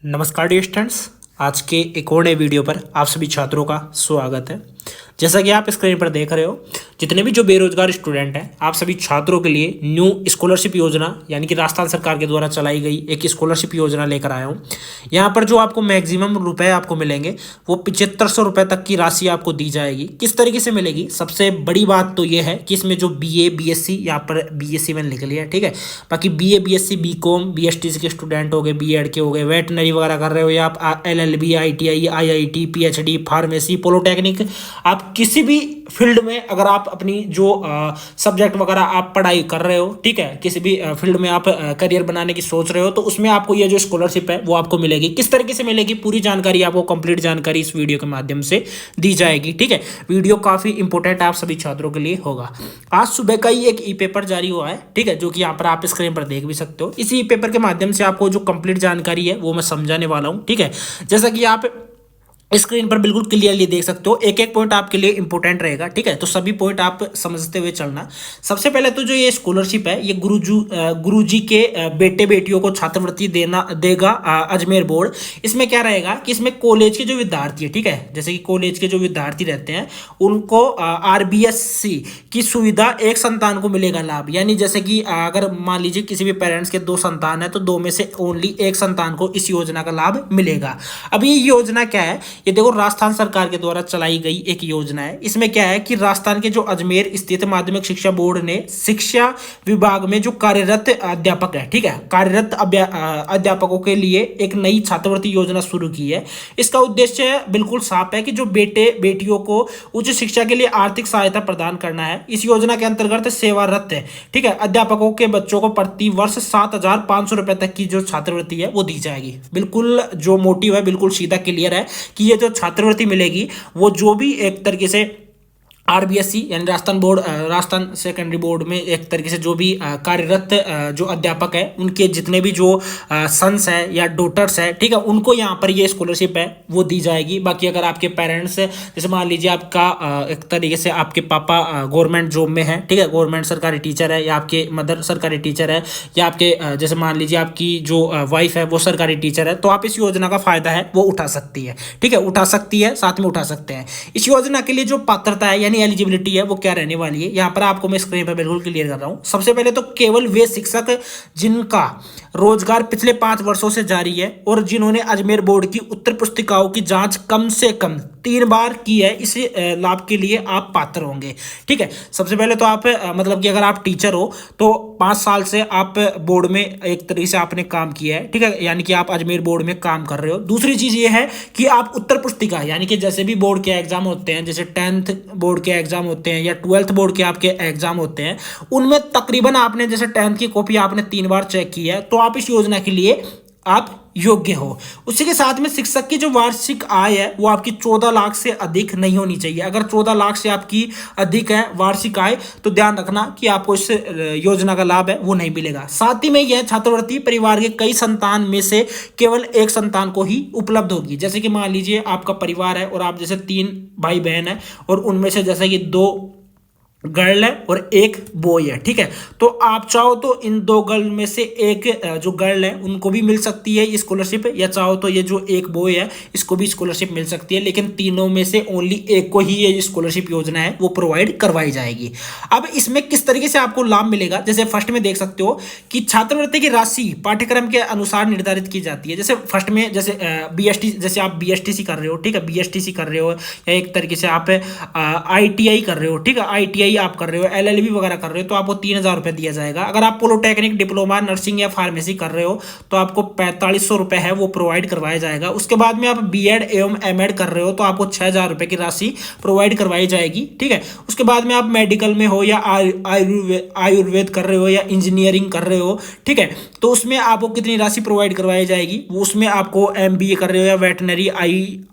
नमस्कार dear students. आज के एक और नए वीडियो पर आप सभी छात्रों का स्वागत है। जैसा कि आप स्क्रीन पर देख रहे हो, जितने भी जो बेरोजगार स्टूडेंट हैं, आप सभी छात्रों के लिए न्यू स्कॉलरशिप योजना यानी कि राजस्थान सरकार के द्वारा चलाई गई एक स्कॉलरशिप योजना लेकर आया हूँ। यहाँ पर जो आपको मैक्सिमम रुपए आपको मिलेंगे वो 7500 रुपये तक की राशि आपको दी जाएगी। किस तरीके से मिलेगी? सबसे बड़ी बात तो ये है कि इसमें जो BA BSc यहाँ पर BSc मैंने लिख लिया है, ठीक है। बाकी BA BSc BCom BSTC के स्टूडेंट हो गए, BEd के हो गए, वेटनरी वगैरह कर रहे हो या आप LLB ITI IIT PhD pharmacy polytechnic, आप किसी भी फील्ड में अगर आप अपनी जो सब्जेक्ट वगैरह आप पढ़ाई कर रहे हो, ठीक है, किसी भी फील्ड में आप करियर बनाने की सोच रहे हो, तो उसमें आपको ये जो स्कॉलरशिप है वो आपको मिलेगी। किस तरीके से मिलेगी, पूरी जानकारी आपको, कंप्लीट जानकारी इस वीडियो के माध्यम से दी जाएगी, ठीक है। वीडियो काफी इंपॉर्टेंट आप सभी छात्रों के लिए होगा। आज सुबह का ही एक ई-पेपर जारी हुआ है, ठीक है, जो कि यहाँ पर आप स्क्रीन पर देख भी सकते हो। इसी ई-पेपर के माध्यम से आपको जो कंप्लीट जानकारी है वो मैं समझाने वाला हूँ, ठीक है। जैसा कि आप स्क्रीन पर बिल्कुल क्लियरली देख सकते हो, एक एक पॉइंट आपके लिए इंपॉर्टेंट रहेगा, ठीक है। तो सभी पॉइंट आप समझते हुए चलना। सबसे पहले तो जो ये स्कॉलरशिप है, ये गुरुजी के बेटे बेटियों को छात्रवृत्ति देगा अजमेर बोर्ड। इसमें क्या रहेगा कि इसमें कॉलेज के जो विद्यार्थी है, ठीक है, जैसे कि कॉलेज के जो विद्यार्थी रहते हैं उनको RBSc की सुविधा एक संतान को मिलेगा लाभ। यानी जैसे कि अगर मान लीजिए किसी भी पेरेंट्स के 2 संतान है तो 2 में से ओनली एक संतान को इस योजना का लाभ मिलेगा। अब ये योजना क्या है? ये देखो, राजस्थान सरकार के द्वारा चलाई गई एक योजना है। इसमें क्या है कि राजस्थान के जो अजमेर स्थित माध्यमिक शिक्षा बोर्ड ने शिक्षा विभाग में जो कार्यरत अध्यापक है, ठीक है, कार्यरत अध्यापकों के लिए एक नई छात्रवृत्ति योजना शुरू की है। इसका उद्देश्य बिल्कुल साफ है कि जो बेटे बेटियों को उच्च शिक्षा के लिए आर्थिक सहायता प्रदान करना है। इस योजना के अंतर्गत सेवारत है, ठीक है, अध्यापकों के बच्चों को प्रति वर्ष 7500 रुपए तक की जो छात्रवृत्ति है वो दी जाएगी। बिल्कुल जो मोटिव है बिल्कुल सीधा क्लियर है कि ये जो छात्रवृत्ति मिलेगी वो जो भी एक तरीके से RBSc यानी राजस्थान सेकेंडरी बोर्ड में एक तरीके से जो भी कार्यरत जो अध्यापक है उनके जितने भी जो सन्स है या डॉटर्स है, ठीक है, उनको यहाँ पर ये स्कॉलरशिप है वो दी जाएगी। बाकी अगर आपके पेरेंट्स, जैसे मान लीजिए आपका एक तरीके से आपके पापा गवर्नमेंट जॉब में है, ठीक है, गवर्नमेंट सरकारी टीचर है, या आपके मदर सरकारी टीचर है, या आपके जैसे मान लीजिए आपकी जो वाइफ है वो सरकारी टीचर है, तो आप इस योजना का फायदा है वो उठा सकती है, ठीक है, उठा सकती है, साथ में उठा सकते हैं। इस योजना के लिए जो पात्रता है यानी एलिजिबिलिटी है वो क्या रहने वाली है, यहां पर आपको मैं स्क्रीन पर बिल्कुल क्लियर कर रहा हूं। सबसे पहले तो केवल वे शिक्षक जिनका रोजगार पिछले 5 वर्षों से जारी है और जिन्होंने अजमेर बोर्ड की उत्तर पुस्तिकाओं की जांच कम से कम 3 बार की है, इस लाभ के लिए आप पात्र होंगे, ठीक है। सबसे पहले तो आप मतलब कि अगर आप टीचर हो तो 5 साल से आप बोर्ड में एक तरीके से आपने काम किया है, ठीक है, यानी कि आप अजमेर बोर्ड में काम कर रहे हो। दूसरी चीज ये है कि आप उत्तर पुस्तिका यानी कि जैसे भी बोर्ड के एग्जाम होते हैं, जैसे 10th बोर्ड के एग्जाम होते हैं या 12th बोर्ड के आपके एग्जाम होते हैं, उनमें तकरीबन आपने जैसे 10th की कॉपी आपने 3 बार चेक की है, तो आप इस योजना के लिए आप योग्य हो। उसी के साथ में शिक्षक की जो वार्षिक आय है वो आपकी 14 लाख से अधिक नहीं होनी चाहिए। अगर 14 लाख से आपकी अधिक है वार्षिक आय तो ध्यान रखना कि आपको इस योजना का लाभ है वो नहीं मिलेगा। साथ ही में यह छात्रवृत्ति परिवार के कई संतान में से केवल एक संतान को ही उपलब्ध होगी। जैसे कि मान लीजिए आपका परिवार है और आप जैसे 3 भाई बहन है और उनमें से जैसे कि 2 गर्ल है और 1 बॉय है, ठीक है, तो आप चाहो तो इन 2 गर्ल में से एक जो गर्ल है उनको भी मिल सकती है ये स्कॉलरशिप, या चाहो तो ये जो 1 बॉय है इसको भी स्कॉलरशिप मिल सकती है, लेकिन तीनों में से ओनली एक को ही ये स्कॉलरशिप योजना है वो प्रोवाइड करवाई जाएगी। अब इसमें किस तरीके से आपको लाभ मिलेगा, जैसे फर्स्ट में देख सकते हो कि छात्रवृत्ति की राशि पाठ्यक्रम के अनुसार निर्धारित की जाती है। जैसे फर्स्ट में जैसे जैसे आप BSTC कर रहे हो, ठीक है, BSTC कर रहे हो या एक तरीके से आप ITI कर रहे हो, ठीक है, ITI आप कर रहे हो, LLB वगैरह कर रहे हो, तो आपको 3000 रुपए दिया जाएगा। अगर आप पॉलिटेक्निक डिप्लोमा नर्सिंग या फार्मेसी कर रहे हो तो आपको 4500 रुपए है वो प्रोवाइड करवाया जाएगा। उसके बाद में आप BEd एवं MAd कर रहे हो तो आपको 6000 रुपए की राशि प्रोवाइड करवाई जाएगी, ठीक है। उसके बाद में आप मेडिकल में हो या आयुर्वेद कर रहे हो या इंजीनियरिंग कर रहे हो, ठीक है, तो उसमें आपको कितनी राशि प्रोवाइड करवाई जाएगी, वो उसमें आपको MBA कर रहे हो या वेटनरी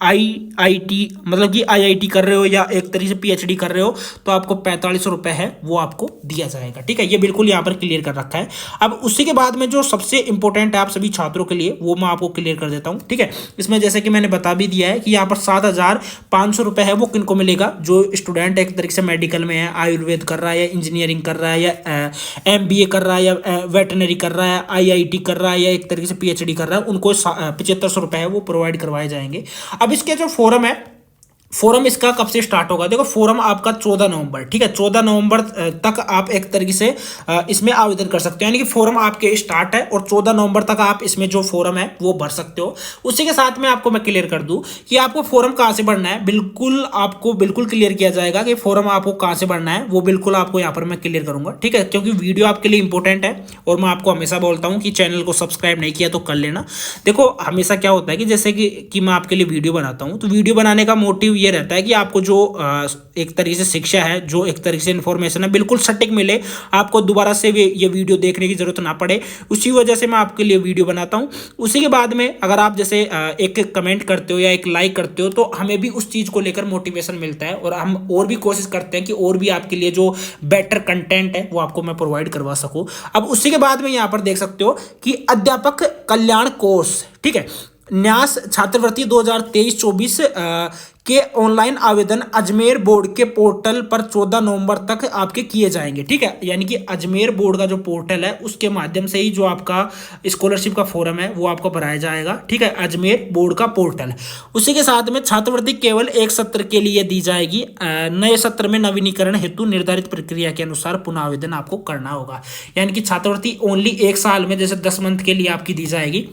IIT मतलब कि IIT कर रहे हो या एक तरीके से PhD कर रहे हो तो आपको 4500 रुपये है वो आपको दिया जाएगा। ठीक है, ये बिल्कुल यहाँ पर क्लियर कर रखा है। अब उसी के बाद में जो सबसे इंपॉर्टेंट है आप सभी छात्रों के लिए वो मैं आपको क्लियर कर देता हूँ। ठीक है, इसमें जैसे कि मैंने बता भी दिया है कि यहाँ पर 7500 रुपये है वो किनको मिलेगा, जो स्टूडेंट एक तरीके से मेडिकल में है, आयुर्वेद कर रहा है या इंजीनियरिंग कर रहा है या MBA कर रहा है या वेटनरी कर रहा है, IIT कर रहा है या एक तरीके से PhD कर रहा है, उनको 7500 रुपये है वो प्रोवाइड करवाए जाएंगे। अब इसके जो फॉरम है, फोरम इसका कब से स्टार्ट होगा, देखो फोरम आपका 14 नवंबर, ठीक है, 14 नवंबर तक आप एक तरीके से इसमें आवेदन कर सकते हो, यानी कि फोरम आपके स्टार्ट है और 14 नवंबर तक आप इसमें जो फोरम है वो भर सकते हो। उसी के साथ में आपको मैं क्लियर कर दूं कि आपको फोरम कहां से भरना है, बिल्कुल आपको बिल्कुल क्लियर किया जाएगा कि फोरम आपको कहां से भरना है, वो बिल्कुल आपको यहाँ पर मैं क्लियर करूंगा। ठीक है, क्योंकि वीडियो आपके लिए इंपॉर्टेंट है और मैं आपको हमेशा बोलता हूँ कि चैनल को सब्सक्राइब नहीं किया तो कर लेना। देखो हमेशा क्या होता है कि जैसे कि मैं आपके लिए वीडियो बनाता हूँ, तो वीडियो बनाने का मोटिव ये रहता है कि आपको जो एक तरीके से शिक्षा है, जो एक तरीके से इन्फॉर्मेशन है, बिल्कुल सटीक मिले, आपको दोबारा से ये वीडियो देखने की जरूरत ना पड़े, उसी वजह से मैं आपके लिए वीडियो बनाता हूं। उसी के बाद में अगर आप जैसे एक कमेंट करते हो या एक लाइक करते हो तो हमें भी उस चीज को लेकर मोटिवेशन मिलता है और हम और भी कोशिश करते हैं कि और भी आपके लिए जो बेटर कंटेंट है वो आपको मैं प्रोवाइड करवा सकूं। अब उसी के बाद में यहां पर देख सकते हो कि अध्यापक कल्याण कोर्स, ठीक है, न्यास छात्रवृत्ति 2023-24 के ऑनलाइन आवेदन अजमेर बोर्ड के पोर्टल पर 14 नवंबर तक आपके किए जाएंगे। ठीक है, यानी कि अजमेर बोर्ड का जो पोर्टल है उसके माध्यम से ही जो आपका स्कॉलरशिप का फॉर्म है वो आपको भराया जाएगा। ठीक है, अजमेर बोर्ड का पोर्टल। उसी के साथ में छात्रवृत्ति केवल एक सत्र के लिए दी जाएगी, नए सत्र में नवीनीकरण हेतु निर्धारित प्रक्रिया के अनुसार पुनः आवेदन आपको करना होगा। यानी कि छात्रवृत्ति ओनली एक साल में, जैसे 10 मंथ के लिए आपकी दी जाएगी।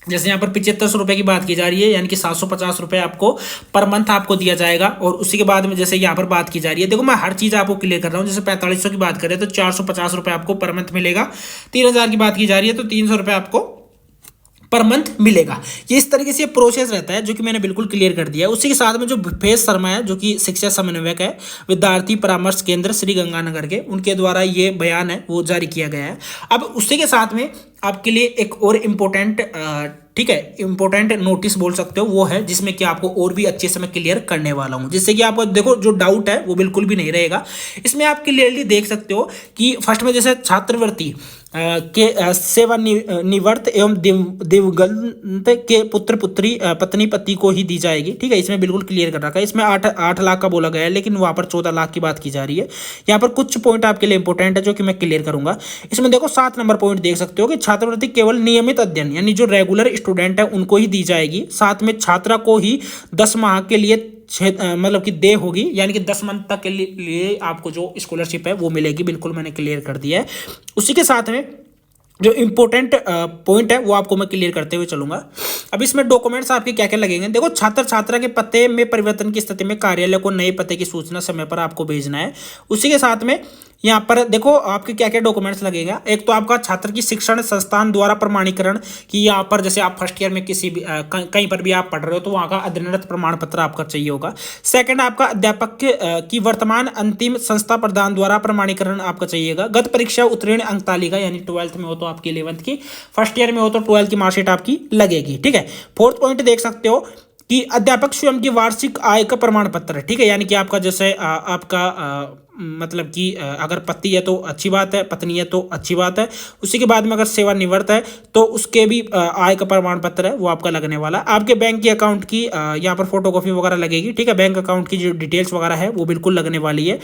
जैसे यहाँ पर 7500 रुपये की बात की जा रही है, यानी कि 750 रुपये आपको पर मंथ आपको दिया जाएगा। और उसी के बाद में जैसे यहाँ पर बात की जा रही है, देखो मैं हर चीज़ आपको क्लियर कर रहा हूँ। जैसे 4500 की बात करें तो 450 रुपये आपको पर मंथ मिलेगा, 3000 की बात की जा रही है तो 300 रुपये आपको पर मंथ मिलेगा। ये इस तरीके से प्रोसेस रहता है जो कि मैंने बिल्कुल क्लियर कर दिया है। उसी के साथ में जो भूपेश शर्मा है, जो कि शिक्षा समन्वयक है विद्यार्थी परामर्श केंद्र श्री गंगानगर के, उनके द्वारा ये बयान है वो जारी किया गया है। अब उसी के साथ में आपके लिए एक और इम्पोर्टेंट, ठीक है, इंपॉर्टेंट नोटिस बोल सकते हो, वो है जिसमें कि आपको और भी अच्छे से मैं क्लियर करने वाला हूं, जिससे कि आपको देखो जो डाउट है वो बिल्कुल भी नहीं रहेगा। इसमें आप क्लियरली देख सकते हो कि फर्स्ट में जैसे छात्रवृत्ति के सेवानिवृत्त एवं दिवंगत के पुत्र पुत्री पत्नी पति को ही दी जाएगी। ठीक है, इसमें बिल्कुल क्लियर कर रखा है। इसमें 8 लाख का बोला गया है, लेकिन वहां पर 14 लाख की बात की जा रही है। यहाँ पर कुछ पॉइंट आपके लिए इंपॉर्टेंट है जो कि मैं क्लियर करूंगा। इसमें देखो 7 नंबर पॉइंट देख सकते हो कि छात्रवृत्ति केवल नियमित अध्ययन यानी जो रेगुलर स्टूडेंट है उनको ही दी जाएगी। साथ में छात्रा को ही 10 माह के लिए मतलब कि दे होगी, यानी कि 10 मंथ तक के लिए आपको जो स्कॉलरशिप है वो मिलेगी। बिल्कुल मैंने क्लियर कर दिया है। उसी के साथ में जो इंपॉर्टेंट पॉइंट है वो आपको मैं क्लियर करते हुए चलूंगा। अब इसमें डॉक्यूमेंट्स आपके क्या क्या लगेंगे, देखो छात्र छात्रा के पते में परिवर्तन की स्थिति में कार्यालय को नए पते की सूचना समय पर आपको भेजना है। उसी के साथ में यहाँ पर देखो आपके क्या क्या डॉक्यूमेंट्स लगेगा। एक तो आपका छात्र की शिक्षण संस्थान द्वारा प्रमाणीकरण कि यहाँ पर जैसे आप फर्स्ट ईयर में किसी भी कहीं पर भी आप पढ़ रहे हो तो वहाँ का अध्ययनरत प्रमाण पत्र आपका चाहिए होगा। सेकंड, आपका अध्यापक की वर्तमान अंतिम संस्था प्रदान द्वारा प्रमाणीकरण आपका चाहिएगा। गत परीक्षा उत्तीर्ण अंक तालिका, यानी 12th में हो तो आपकी 11th की, फर्स्ट ईयर में हो तो 12th की मार्कशीट आपकी लगेगी। ठीक है, फोर्थ पॉइंट देख सकते हो कि अध्यापक स्वयं की वार्षिक आय का प्रमाण पत्र। ठीक है, यानी कि आपका जैसे आपका मतलब कि अगर पति है तो अच्छी बात है, पत्नी है तो अच्छी बात है। उसी के बाद में अगर सेवानिवृत्त है तो उसके भी आय का प्रमाण पत्र है वो आपका लगने वाला। आपके बैंक की अकाउंट की यहाँ पर फोटोकॉपी वगैरह लगेगी। ठीक है, बैंक अकाउंट की जो डिटेल्स वगैरह है वो बिल्कुल लगने वाली है।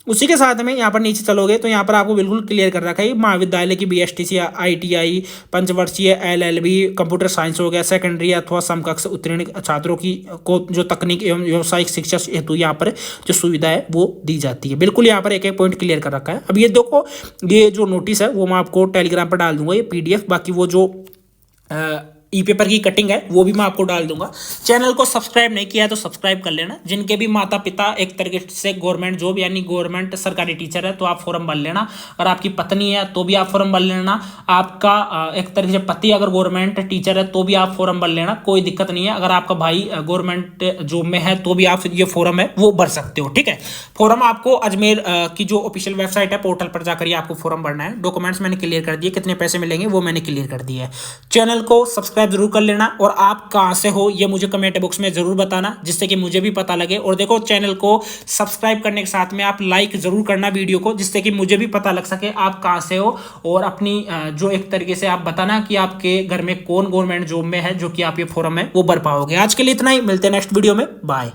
उसी के साथ में यहाँ पर नीचे चलोगे तो यहाँ पर आपको बिल्कुल क्लियर कर रखा है महाविद्यालय की BSTC ITI पंचवर्षीय LLB कंप्यूटर साइंस हो गया, सेकेंडरी अथवा समकक्ष उत्तीर्ण छात्रों की को जो तकनीक एवं व्यावसायिक शिक्षा हेतु यहाँ पर जो सुविधा है वो दी जाती है। बिल्कुल यहाँ पर एक एक पॉइंट क्लियर कर रखा है। अब ये देखो ये जो नोटिस है वो मैं आपको टेलीग्राम पर डाल दूंगा, ये PDF, बाकी वो जो ई-पेपर की कटिंग है वो भी मैं आपको डाल दूंगा। चैनल को सब्सक्राइब नहीं किया है तो सब्सक्राइब कर लेना। जिनके भी माता पिता एक तरीके से गवर्नमेंट जॉब यानी गवर्नमेंट सरकारी टीचर है तो आप फॉर्म भर लेना। अगर आपकी पत्नी है तो भी आप फॉर्म भर लेना। आपका एक तरीके से पति अगर गवर्नमेंट टीचर है तो भी आप फॉर्म भर लेना, कोई दिक्कत नहीं है। अगर आपका भाई गवर्नमेंट जॉब में है तो भी आप ये फॉर्म है वो भर सकते हो। ठीक है, फॉर्म आपको अजमेर की जो ऑफिशियल वेबसाइट है पोर्टल पर जाकर आपको फॉर्म भरना है। डॉक्यूमेंट्स मैंने क्लियर कर दिए, कितने पैसे मिलेंगे वो मैंने क्लियर कर दिए है। चैनल को सब्सक्राइब सब्सक्राइब जरूर कर लेना, और आप कहाँ से हो ये मुझे कमेंट बॉक्स में जरूर बताना, जिससे कि मुझे भी पता लगे। और देखो, चैनल को सब्सक्राइब करने के साथ में आप लाइक जरूर करना वीडियो को, जिससे कि मुझे भी पता लग सके आप कहाँ से हो, और अपनी जो एक तरीके से आप बताना कि आपके घर में कौन गवर्नमेंट जॉब में है, जो कि आप ये फॉर्म है वो भर पाओगे। आज के लिए इतना ही, मिलते हैं नेक्स्ट वीडियो में, बाय।